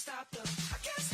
stop the, I can't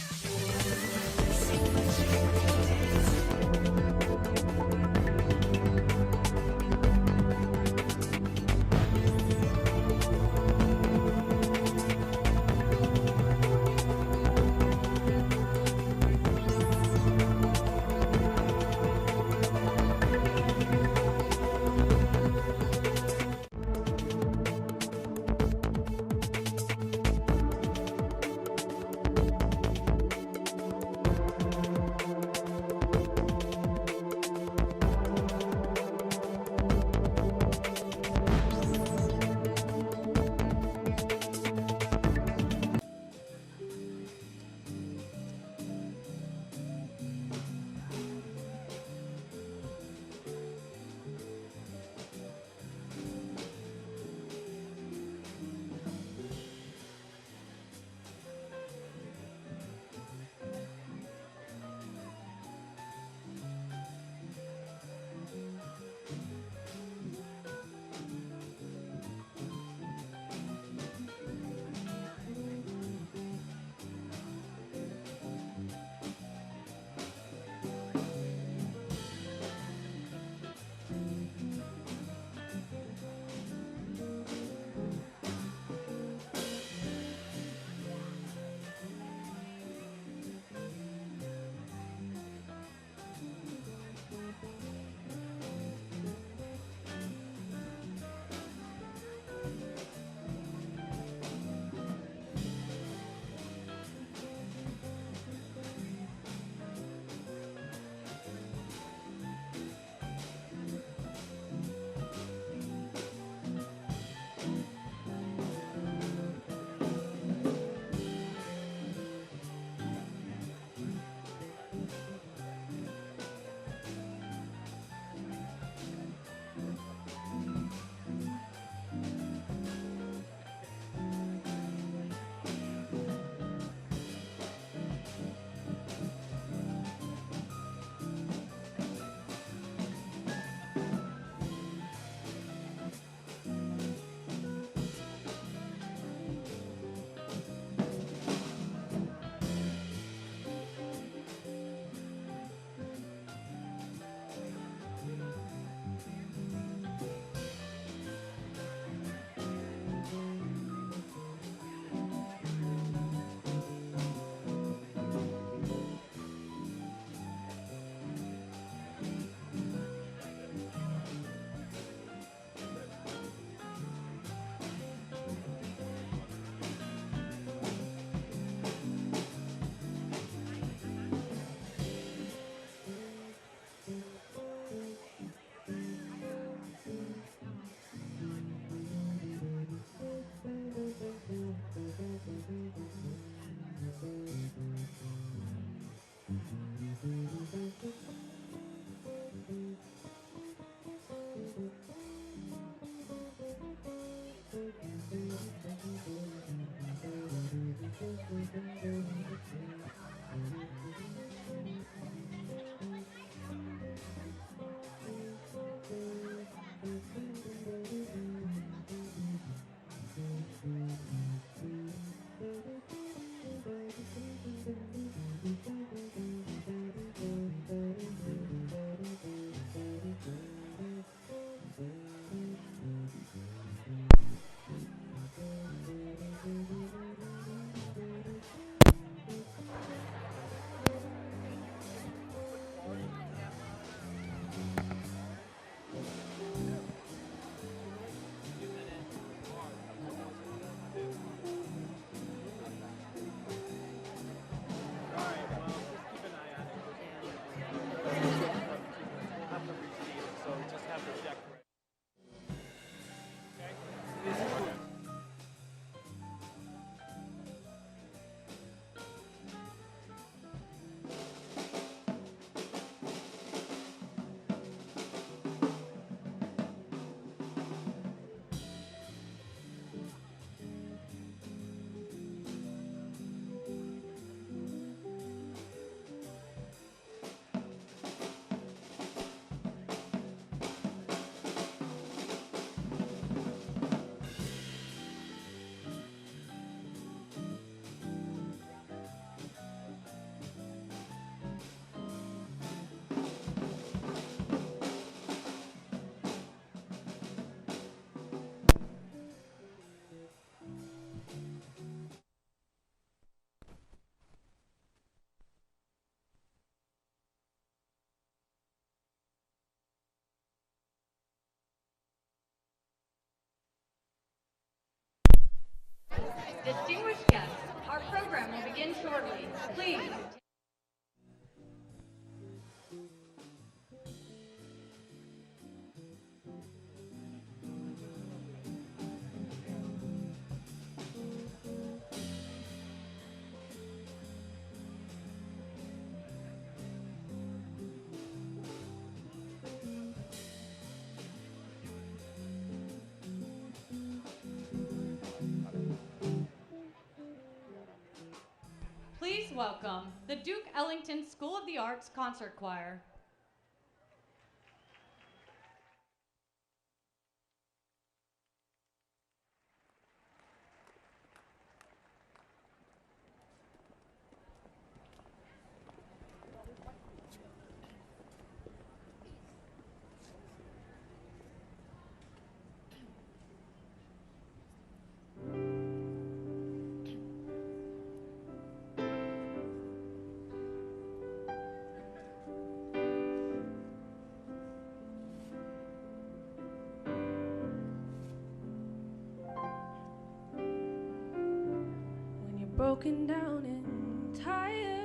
Distinguished guests, our program will begin shortly. Please. Please welcome the Duke Ellington School of the Arts Concert Choir. Broken down and tired.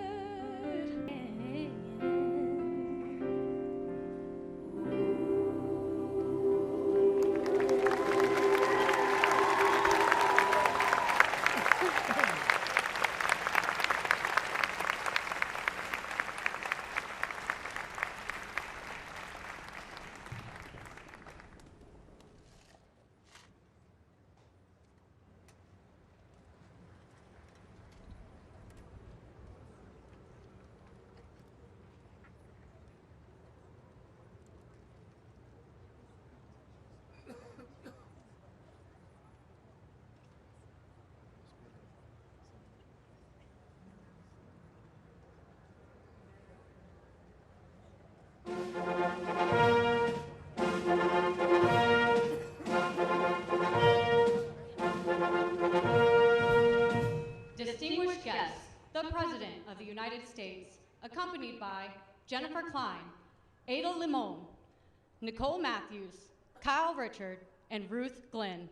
Distinguished guests, the President of the United States, accompanied by Jennifer Klein, Ada Limon, Nicole Matthews, Kyle Richard, and Ruth Glenn.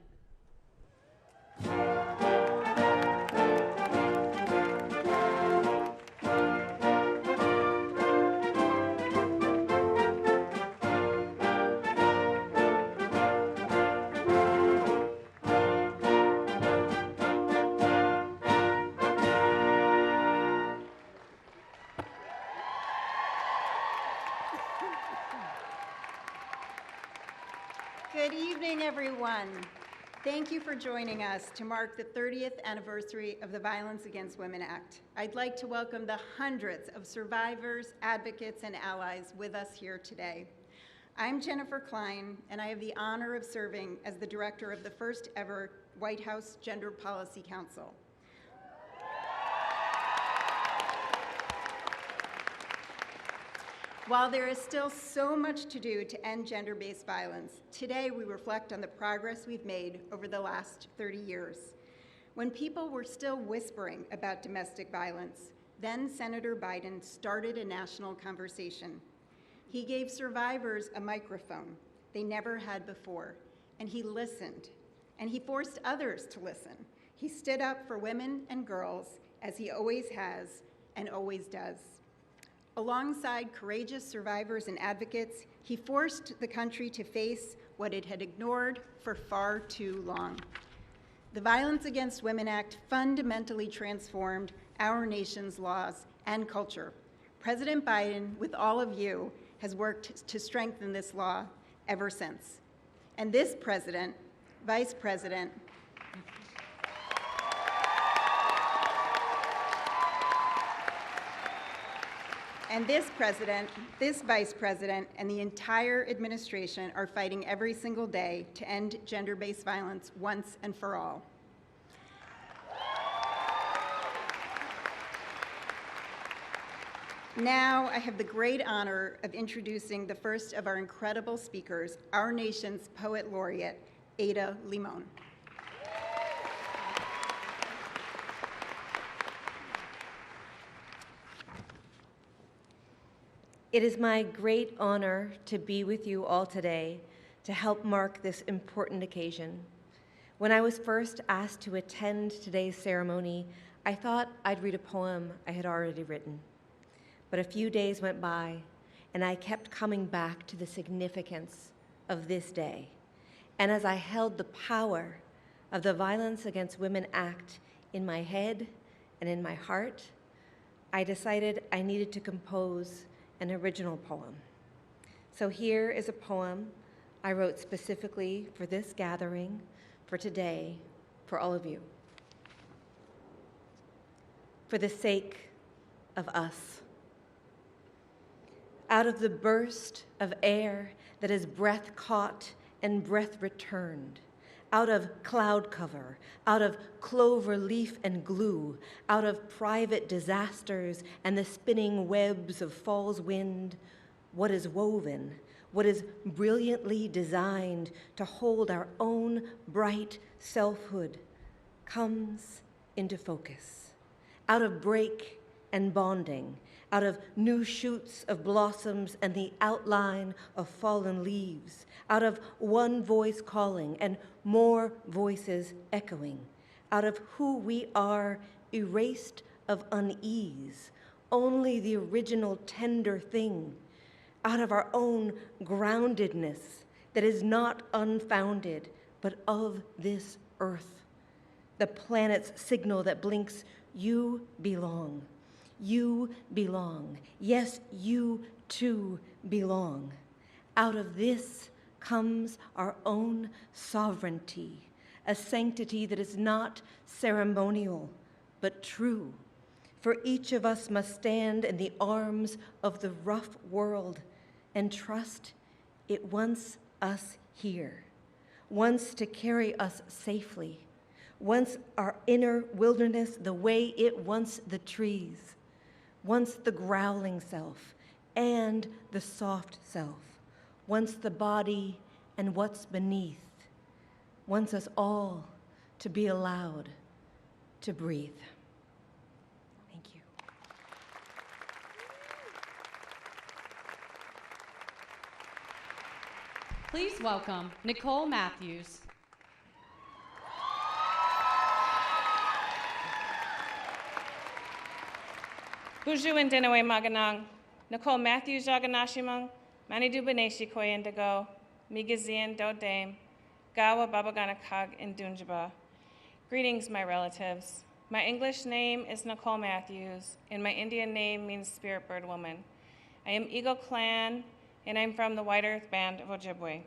Good evening, everyone. Thank you for joining us to mark the 30th anniversary of the Violence Against Women Act. I'd like to welcome the hundreds of survivors, advocates, and allies with us here today. I'm Jennifer Klein, and I have the honor of serving as the director of the first ever White House Gender Policy Council. While there is still so much to do to end gender-based violence, today we reflect on the progress we've made over the last 30 years. When people were still whispering about domestic violence, then Senator Biden started a national conversation. He gave survivors a microphone they never had before, and he listened, and he forced others to listen. He stood up for women and girls, as he always has and always does. Alongside courageous survivors and advocates, he forced the country to face what it had ignored for far too long. The Violence Against Women Act fundamentally transformed our nation's laws and culture. President Biden, with all of you, has worked to strengthen this law ever since. And this president, vice president, and this president, this vice president, and the entire administration are fighting every single day to end gender-based violence once and for all. Now, I have the great honor of introducing the first of our incredible speakers, our nation's poet laureate, Ada Limon. It is my great honor to be with you all today to help mark this important occasion. When I was first asked to attend today's ceremony, I thought I'd read a poem I had already written. But a few days went by, and I kept coming back to the significance of this day. And as I held the power of the Violence Against Women Act in my head and in my heart, I decided I needed to compose an original poem. So here is a poem I wrote specifically for this gathering, for today, for all of you. For the sake of us. Out of the burst of air that is breath caught and breath returned, out of cloud cover, out of clover leaf and glue, out of private disasters and the spinning webs of fall's wind, what is woven, what is brilliantly designed to hold our own bright selfhood, comes into focus. Out of break and bonding, out of new shoots of blossoms and the outline of fallen leaves, out of one voice calling and more voices echoing, out of who we are erased of unease, only the original tender thing, out of our own groundedness that is not unfounded, but of this earth, the planet's signal that blinks, you belong. You belong. Yes, you too belong. Out of this comes our own sovereignty, a sanctity that is not ceremonial, but true. For each of us must stand in the arms of the rough world and trust it wants us here, wants to carry us safely, wants our inner wilderness the way it wants the trees, wants the growling self and the soft self, wants the body and what's beneath, wants us all to be allowed to breathe. Thank you. Please welcome Nicole Matthews. Buju and Dinawe Maganang, Nicole Matthews Jaganashimang, Manidu Beneshi Koyendago, Migazian Dodame, Gawa Babaganakag in Dunjaba. Greetings, my relatives. My English name is Nicole Matthews, and my Indian name means Spirit Bird Woman. I am Eagle Clan, and I'm from the White Earth Band of Ojibwe.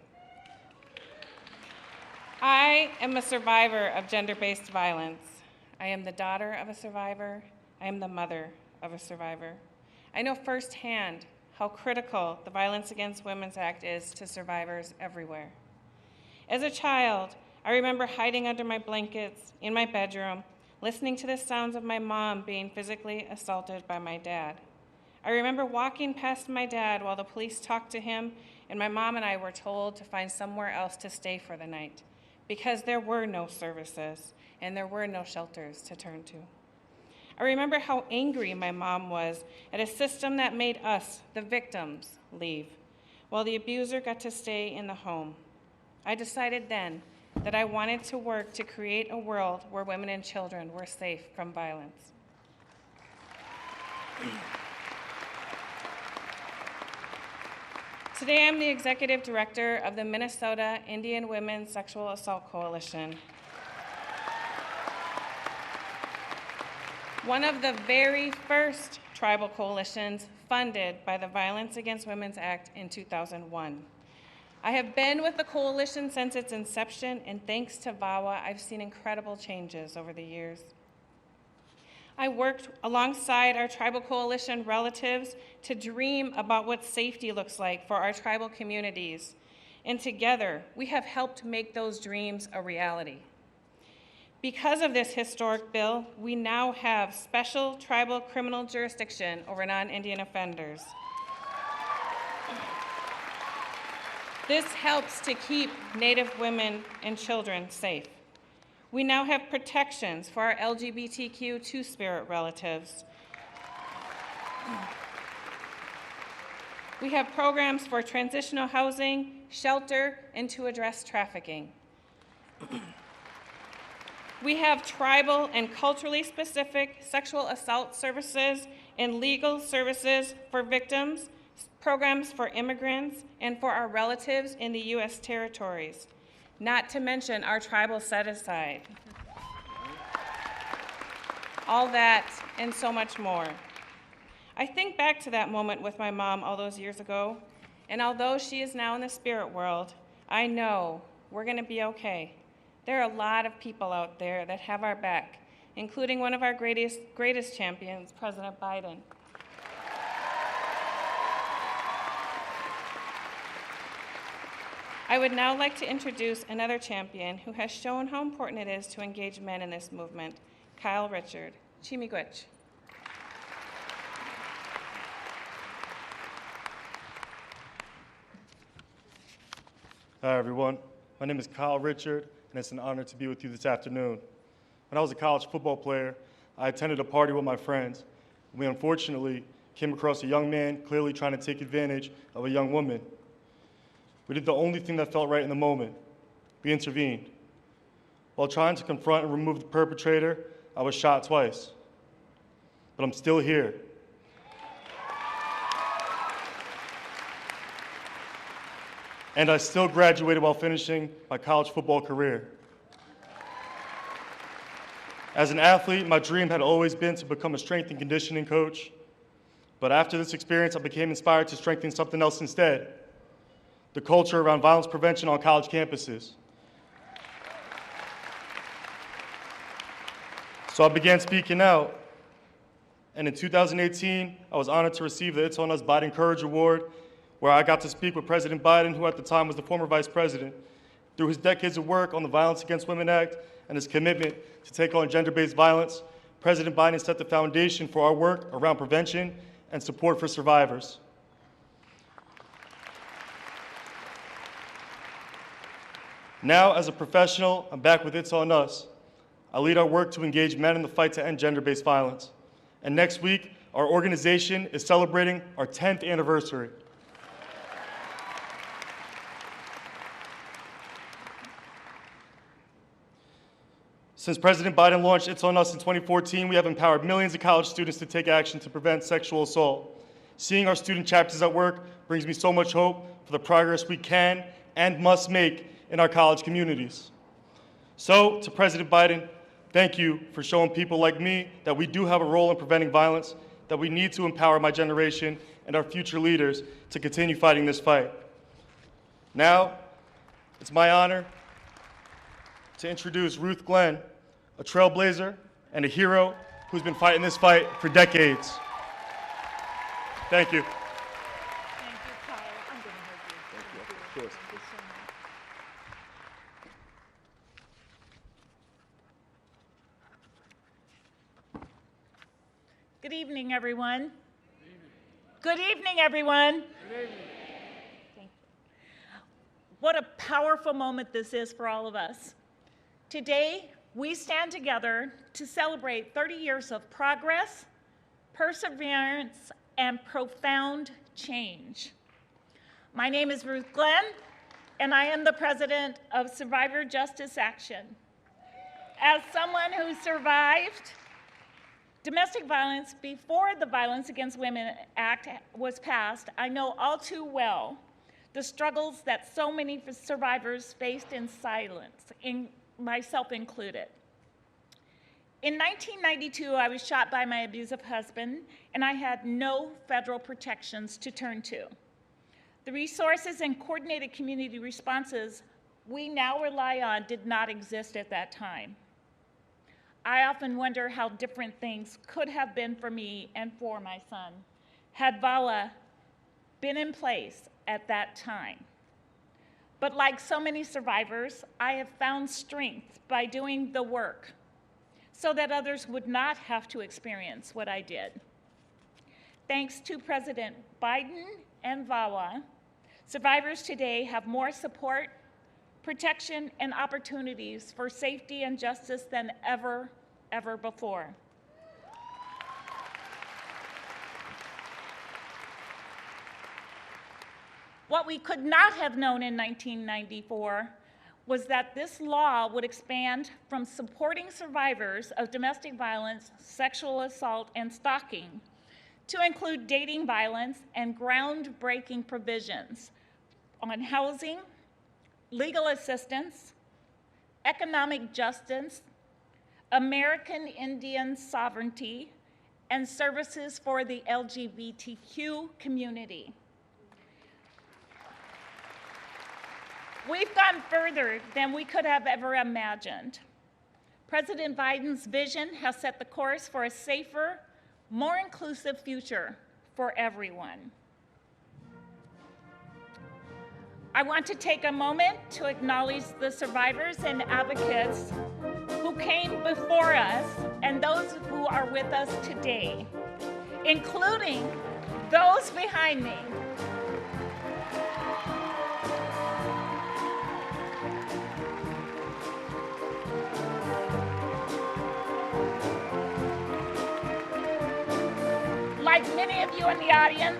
I am a survivor of gender-based violence. I am the daughter of a survivor. I am the mother of a survivor. I know firsthand how critical the Violence Against Women's Act is to survivors everywhere. As a child, I remember hiding under my blankets in my bedroom, listening to the sounds of my mom being physically assaulted by my dad. I remember walking past my dad while the police talked to him, and my mom and I were told to find somewhere else to stay for the night because there were no services and there were no shelters to turn to. I remember how angry my mom was at a system that made us, the victims, leave, while the abuser got to stay in the home. I decided then that I wanted to work to create a world where women and children were safe from violence. Today, I'm the executive director of the Minnesota Indian Women's Sexual Assault Coalition. One of the very first tribal coalitions funded by the Violence Against Women's Act in 2001. I have been with the coalition since its inception, and thanks to VAWA, I've seen incredible changes over the years. I worked alongside our tribal coalition relatives to dream about what safety looks like for our tribal communities, and together, we have helped make those dreams a reality. Because of this historic bill, we now have special tribal criminal jurisdiction over non-Indian offenders. This helps to keep Native women and children safe. We now have protections for our LGBTQ two-spirit relatives. We have programs for transitional housing, shelter, and to address trafficking. We have tribal and culturally specific sexual assault services and legal services for victims, programs for immigrants, and for our relatives in the U.S. territories, not to mention our tribal set-aside. All that and so much more. I think back to that moment with my mom all those years ago, and although she is now in the spirit world, I know we're going to be okay. There are a lot of people out there that have our back, including one of our greatest champions, President Biden. I would now like to introduce another champion who has shown how important it is to engage men in this movement, Kyle Richard. Chimigwich. Hi, everyone. My name is Kyle Richard, and it's an honor to be with you this afternoon. When I was a college football player, I attended a party with my friends. We unfortunately came across a young man clearly trying to take advantage of a young woman. We did the only thing that felt right in the moment. We intervened. While trying to confront and remove the perpetrator, I was shot twice. But I'm still here. And I still graduated while finishing my college football career. As an athlete, my dream had always been to become a strength and conditioning coach. But after this experience, I became inspired to strengthen something else instead: the culture around violence prevention on college campuses. So I began speaking out. And in 2018, I was honored to receive the It's On Us Biden Courage Award, where I got to speak with President Biden, who at the time was the former vice president. Through his decades of work on the Violence Against Women Act and his commitment to take on gender-based violence, President Biden set the foundation for our work around prevention and support for survivors. Now, as a professional, I'm back with It's On Us. I lead our work to engage men in the fight to end gender-based violence. And next week, our organization is celebrating our 10th anniversary. Since President Biden launched It's On Us in 2014, we have empowered millions of college students to take action to prevent sexual assault. Seeing our student chapters at work brings me so much hope for the progress we can and must make in our college communities. So, to President Biden, thank you for showing people like me that we do have a role in preventing violence, that we need to empower my generation and our future leaders to continue fighting this fight. Now, it's my honor to introduce Ruth Glenn, a trailblazer and a hero who's been fighting this fight for decades. Thank you. Thank you, Kyle. I'm going to hug you. Thank you so much. Good evening, everyone. Good evening, everyone. Good evening. Thank you. What a powerful moment this is for all of us. Today, we stand together to celebrate 30 years of progress, perseverance, and profound change. My name is Ruth Glenn, and I am the president of Survivor Justice Action. As someone who survived domestic violence before the Violence Against Women Act was passed, I know all too well the struggles that so many survivors faced in silence, myself included. In 1992, I was shot by my abusive husband, and I had no federal protections to turn to. The resources and coordinated community responses we now rely on did not exist at that time. I often wonder how different things could have been for me and for my son had VAWA been in place at that time. But like so many survivors, I have found strength by doing the work so that others would not have to experience what I did. Thanks to President Biden and VAWA, survivors today have more support, protection, and opportunities for safety and justice than ever before. What we could not have known in 1994 was that this law would expand from supporting survivors of domestic violence, sexual assault, and stalking to include dating violence and groundbreaking provisions on housing, legal assistance, economic justice, American Indian sovereignty, and services for the LGBTQ community. We've gone further than we could have ever imagined. President Biden's vision has set the course for a safer, more inclusive future for everyone. I want to take a moment to acknowledge the survivors and advocates who came before us and those who are with us today, including those behind me. Like many of you in the audience,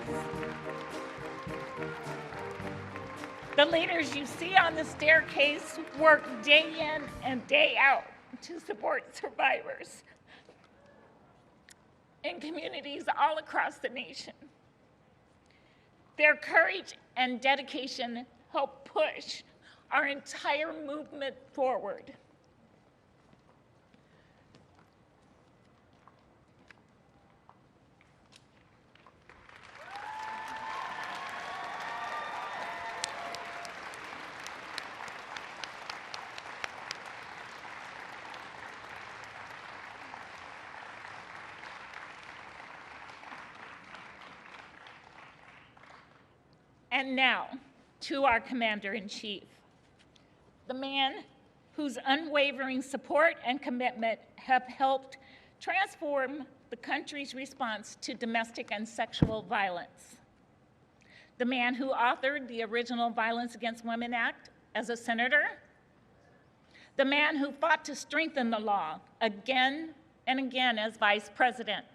the leaders you see on the staircase work day in and day out to support survivors in communities all across the nation. Their courage and dedication help push our entire movement forward. And now, to our Commander-in-Chief, the man whose unwavering support and commitment have helped transform the country's response to domestic and sexual violence, the man who authored the original Violence Against Women Act as a senator, the man who fought to strengthen the law again and again as vice president,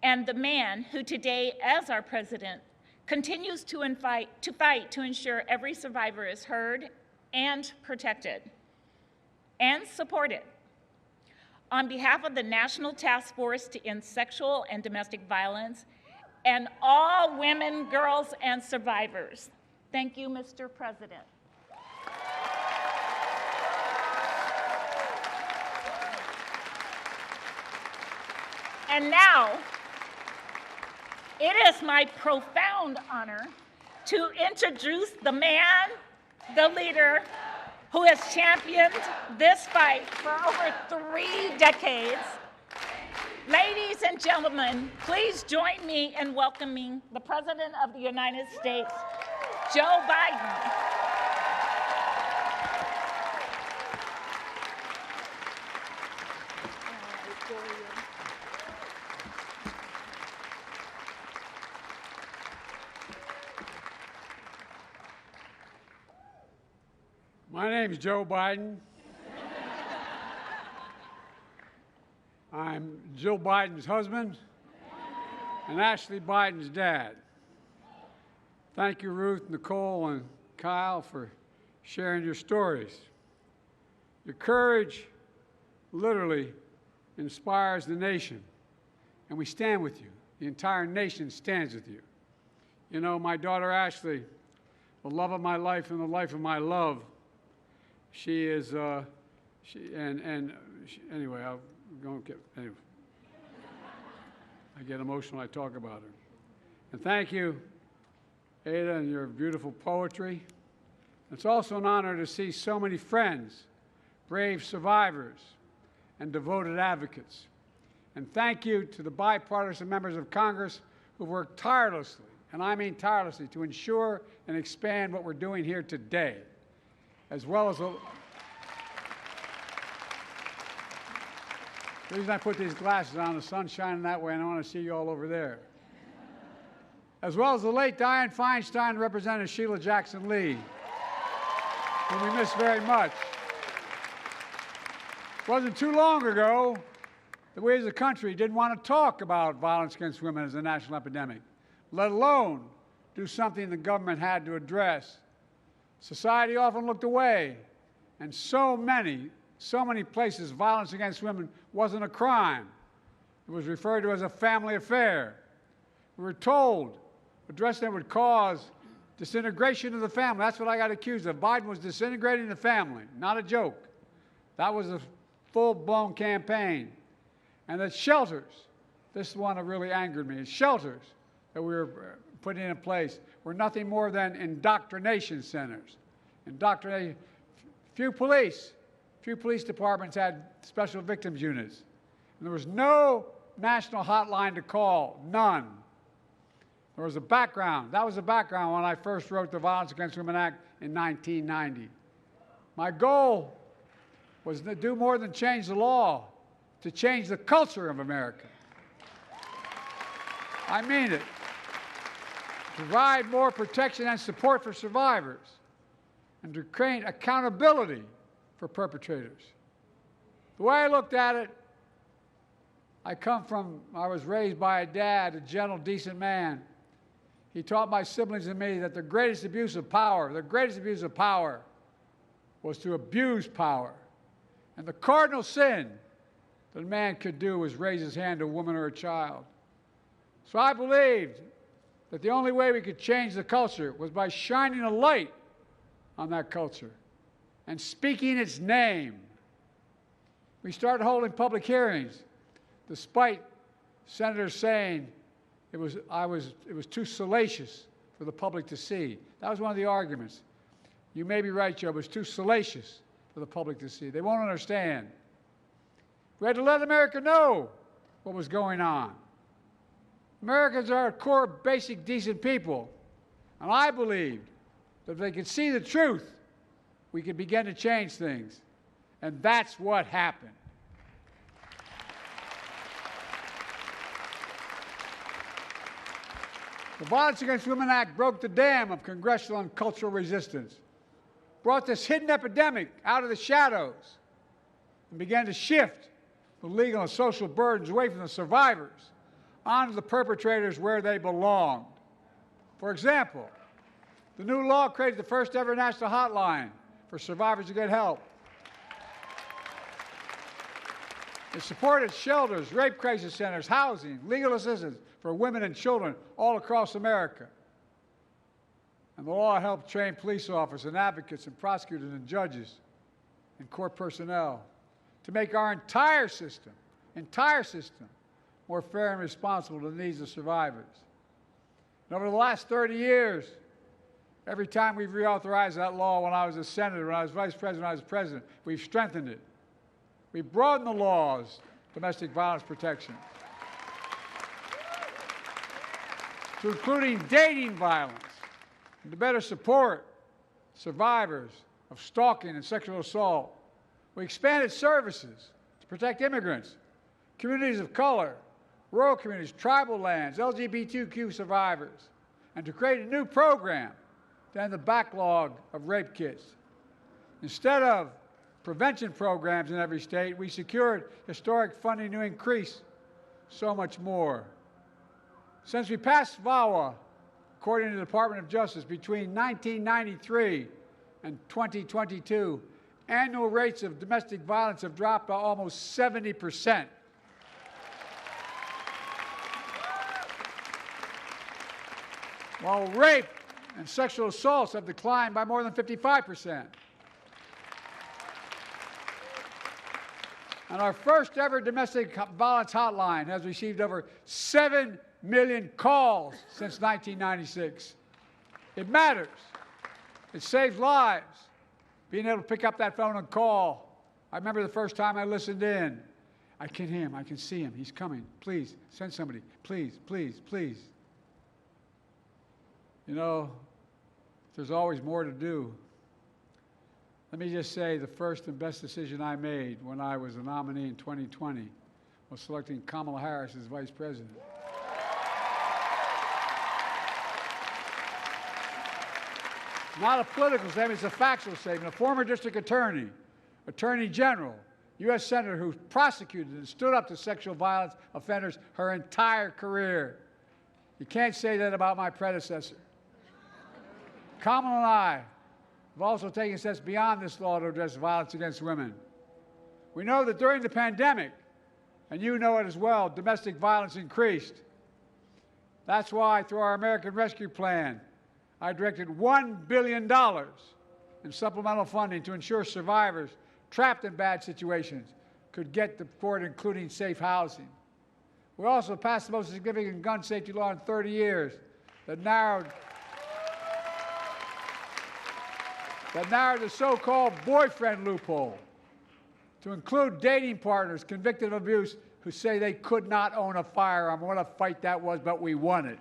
and the man who today, as our president, continues to fight to ensure every survivor is heard and protected and supported. On behalf of the National Task Force to End Sexual and Domestic Violence and all women, girls, and survivors, thank you, Mr. President. And now, it is my profound honor to introduce the man, the leader, who has championed this fight for over 3 decades. Ladies and gentlemen, please join me in welcoming the President of the United States, Joe Biden. My name is Joe Biden. I'm Jill Biden's husband and Ashley Biden's dad. Thank you, Ruth, Nicole, and Kyle, for sharing your stories. Your courage literally inspires the nation, and we stand with you. The entire nation stands with you. You know, my daughter Ashley, the love of my life and the life of my love, she is, anyway, I'll go get, anyway. I get emotional when I talk about her. And thank you, Ada, and your beautiful poetry. It's also an honor to see so many friends, brave survivors, and devoted advocates. And thank you to the bipartisan members of Congress who worked tirelessly, and I mean tirelessly, to ensure and expand what we're doing here today, as well as the reason I put these glasses on, the sun's shining that way, and I want to see you all over there. As well as the late Dianne Feinstein and Representative Sheila Jackson Lee, whom we miss very much. It wasn't too long ago that we as a country didn't want to talk about violence against women as a national epidemic, let alone do something the government had to address. Society often looked away, and so many places violence against women wasn't a crime. It was referred to as a family affair. We were told addressing it would cause disintegration of the family. That's what I got accused of. Biden was disintegrating the family, not a joke. That was a full-blown campaign. And that shelters, this is one that really angered me, shelters that we were putting in place were nothing more than indoctrination centers. Indoctrination. Few police departments had special victims units. And there was no national hotline to call, none. There was a background. That was the background when I first wrote the Violence Against Women Act in 1990. My goal was to do more than change the law, to change the culture of America. I mean it. Provide more protection and support for survivors, and to create accountability for perpetrators. The way I looked at it, I was raised by a dad, a gentle, decent man. He taught my siblings and me that the greatest abuse of power was to abuse power. And the cardinal sin that a man could do was raise his hand to a woman or a child. So I believed that the only way we could change the culture was by shining a light on that culture and speaking its name. We started holding public hearings, despite senators saying it was too salacious for the public to see. That was one of the arguments. You may be right, Joe, but it's too salacious for the public to see. They won't understand. We had to let America know what was going on. Americans are core, basic, decent people. And I believed that if they could see the truth, we could begin to change things. And that's what happened. The Violence Against Women Act broke the dam of congressional and cultural resistance, brought this hidden epidemic out of the shadows, and began to shift the legal and social burdens away from the survivors onto the perpetrators where they belonged. For example, the new law created the first ever national hotline for survivors to get help. It supported shelters, rape crisis centers, housing, legal assistance for women and children all across America. And the law helped train police officers and advocates and prosecutors and judges and court personnel to make our entire system more fair and responsible to the needs of survivors. And over the last 30 years, every time we've reauthorized that law, when I was a senator, when I was vice president, when I was president, we've strengthened it. We've broadened the laws, domestic violence protection, to including dating violence, and to better support survivors of stalking and sexual assault. We expanded services to protect immigrants, communities of color, rural communities, tribal lands, LGBTQ survivors, and to create a new program to end the backlog of rape kits. Instead of prevention programs in every state, we secured historic funding to increase so much more. Since we passed VAWA, according to the Department of Justice, between 1993 and 2022, annual rates of domestic violence have dropped by almost 70%. While rape and sexual assaults have declined by more than 55%. And our first ever domestic violence hotline has received over 7 million calls since 1996. It matters. It saves lives. Being able to pick up that phone and call. I remember the first time I listened in. I can hear him. I can see him. He's coming. Please, send somebody. Please, please, please. You know, there's always more to do. Let me just say the first and best decision I made when I was a nominee in 2020 was selecting Kamala Harris as vice president. Not a political statement, it's a factual statement. A former district attorney, attorney general, U.S. senator who prosecuted and stood up to sexual violence offenders her entire career. You can't say that about my predecessor. Kamala and I We've also taken steps beyond this law to address violence against women. We know that during the pandemic, and you know it as well, domestic violence increased. That's why, through our American Rescue Plan, I directed $1 billion in supplemental funding to ensure survivors trapped in bad situations could get the support, including safe housing. We also passed the most significant gun safety law in 30 years that narrowed the so-called boyfriend loophole to include dating partners convicted of abuse who say they could not own a firearm. What a fight that was, but we won it.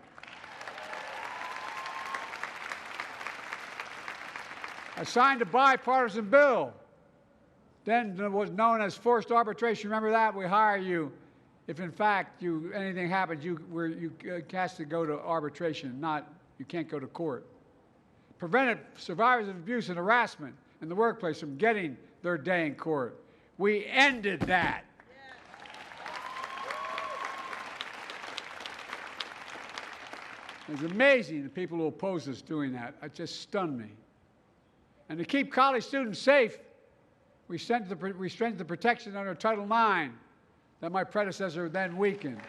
I signed a bipartisan bill, then was known as forced arbitration. Remember that? We hire you if, in fact, anything happens, you has to go to arbitration, you can't go to court. Prevented survivors of abuse and harassment in the workplace from getting their day in court. We ended that. It's amazing the people who oppose us doing that. It just stunned me. And to keep college students safe, we strengthened the protection under Title IX that my predecessor then weakened.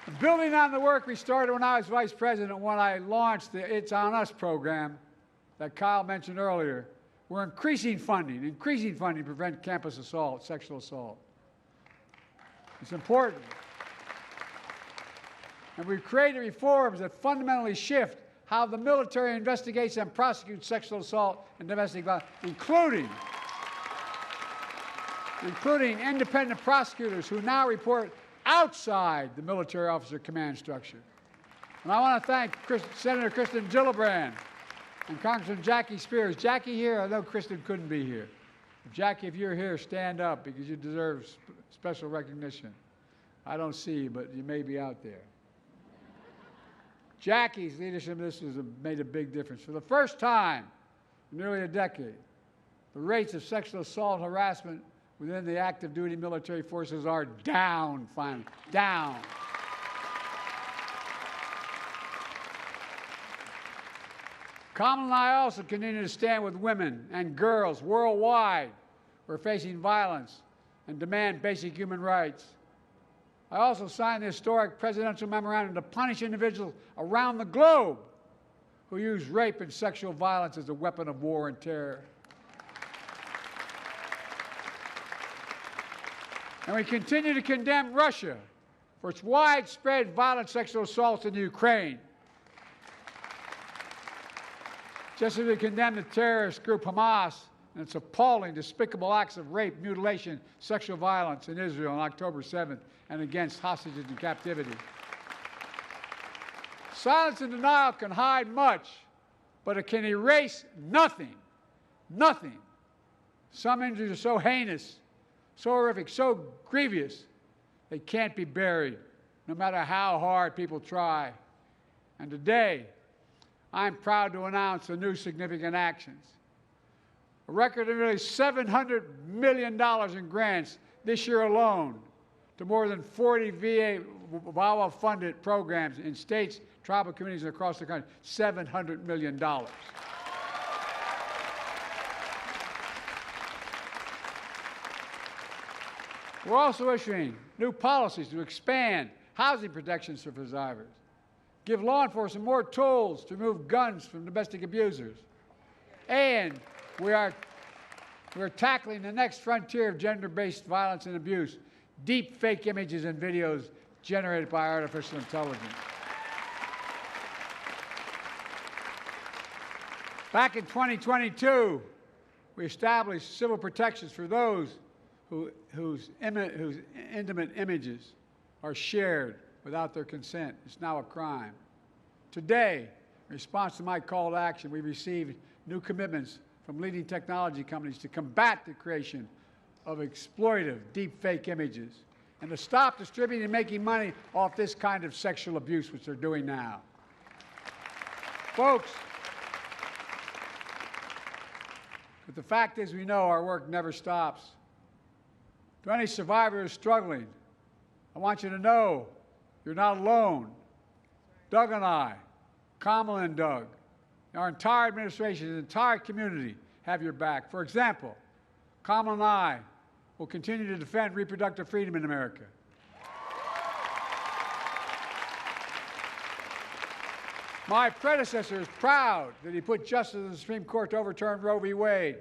And building on the work we started when I was vice president, when I launched the It's On Us program that Kyle mentioned earlier, we're increasing funding to prevent campus assault, sexual assault. It's important. And we've created reforms that fundamentally shift how the military investigates and prosecutes sexual assault and domestic violence, including independent prosecutors who now report outside the military officer command structure. And I want to thank Senator Kristen Gillibrand and Congressman Jackie Spears. Jackie here, I know Kristen couldn't be here. Jackie, if you're here, stand up because you deserve special recognition. I don't see you, but you may be out there. Jackie's leadership in this has made a big difference. For the first time in nearly a decade, the rates of sexual assault and harassment within the active duty military forces are down, finally, down. Kamala and I also continue to stand with women and girls worldwide who are facing violence and demand basic human rights. I also signed the historic presidential memorandum to punish individuals around the globe who use rape and sexual violence as a weapon of war and terror. And we continue to condemn Russia for its widespread violent sexual assaults in Ukraine. Just as we condemn the terrorist group Hamas and its appalling, despicable acts of rape, mutilation, sexual violence in Israel on October 7th and against hostages in captivity. Silence and denial can hide much, but it can erase nothing. Nothing. Some injuries are so heinous, so horrific, so grievous, they can't be buried, no matter how hard people try. And today, I'm proud to announce the new significant actions. A record of nearly $700 million in grants this year alone to more than 40 VAWA-funded programs in states, tribal communities across the country. $700 million. We're also issuing new policies to expand housing protections for survivors, give law enforcement more tools to remove guns from domestic abusers, and we're tackling the next frontier of gender-based violence and abuse, deep fake images and videos generated by artificial intelligence. Back in 2022, we established civil protections for those whose intimate images are shared without their consent. It's now a crime. Today, in response to my call to action, we received new commitments from leading technology companies to combat the creation of exploitive deepfake images and to stop distributing and making money off this kind of sexual abuse, which they're doing now. Folks, but the fact is we know our work never stops. To any survivor who's struggling, I want you to know you're not alone. Doug and I, Kamala and Doug, Our entire administration, the entire community have your back. For example, Kamala and I will continue to defend reproductive freedom in America. My predecessor is proud that he put justice in the Supreme Court to overturn Roe v. Wade.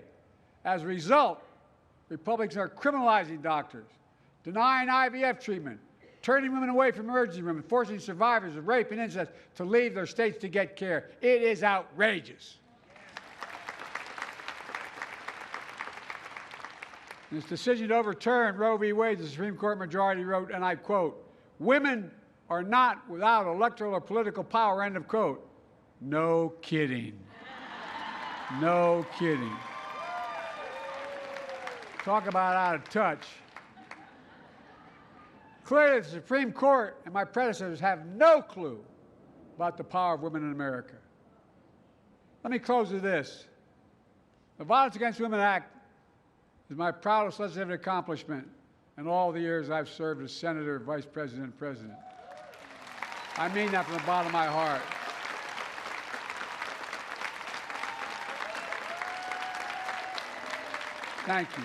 As a result, Republicans are criminalizing doctors, denying IVF treatment, turning women away from emergency rooms, forcing survivors of rape and incest to leave their states to get care. It is outrageous. In its decision to overturn Roe v. Wade, the Supreme Court majority wrote, and I quote, "Women are not without electoral or political power," end of quote. No kidding. No kidding. Talk about out of touch. Clearly, the Supreme Court and my predecessors have no clue about the power of women in America. Let me close with this. The Violence Against Women Act is my proudest legislative accomplishment in all the years I've served as Senator, Vice President, and President. I mean that from the bottom of my heart. Thank you.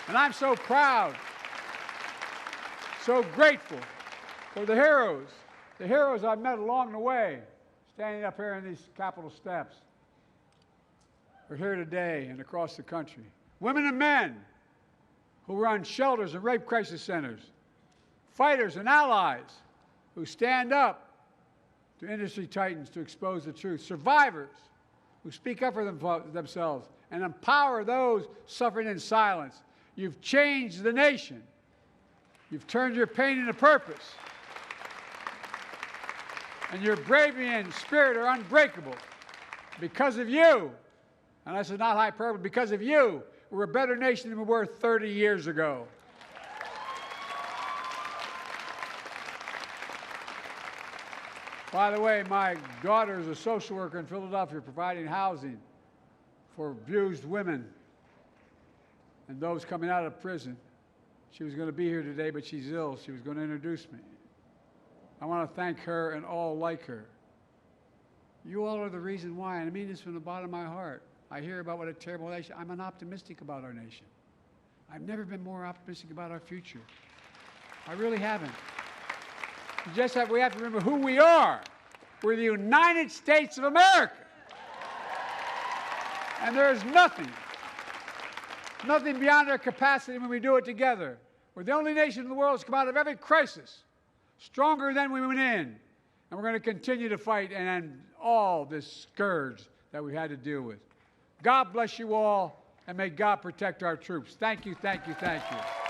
And I'm so proud, so grateful for the heroes I've met along the way, standing up here on these Capitol steps. We're here today and across the country. Women and men who run shelters and rape crisis centers, fighters and allies who stand up to industry titans to expose the truth, survivors who speak up for themselves and empower those suffering in silence. You've changed the nation. You've turned your pain into purpose. And your bravery and spirit are unbreakable. Because of you, and this is not hyperbole, because of you, we're a better nation than we were 30 years ago. By the way, my daughter is a social worker in Philadelphia providing housing for abused women and those coming out of prison. She was going to be here today, but she's ill. She was going to introduce me. I want to thank her and all like her. You all are the reason why, and I mean this from the bottom of my heart. I hear about what a terrible nation. I'm optimistic about our nation. I've never been more optimistic about our future. I really haven't. We have to remember who we are. We're the United States of America. And there is nothing beyond our capacity when we do it together. We're the only nation in the world that's come out of every crisis stronger than we went in. And we're going to continue to fight and end all this scourge that we had to deal with. God bless you all, and may God protect our troops. Thank you, thank you, thank you.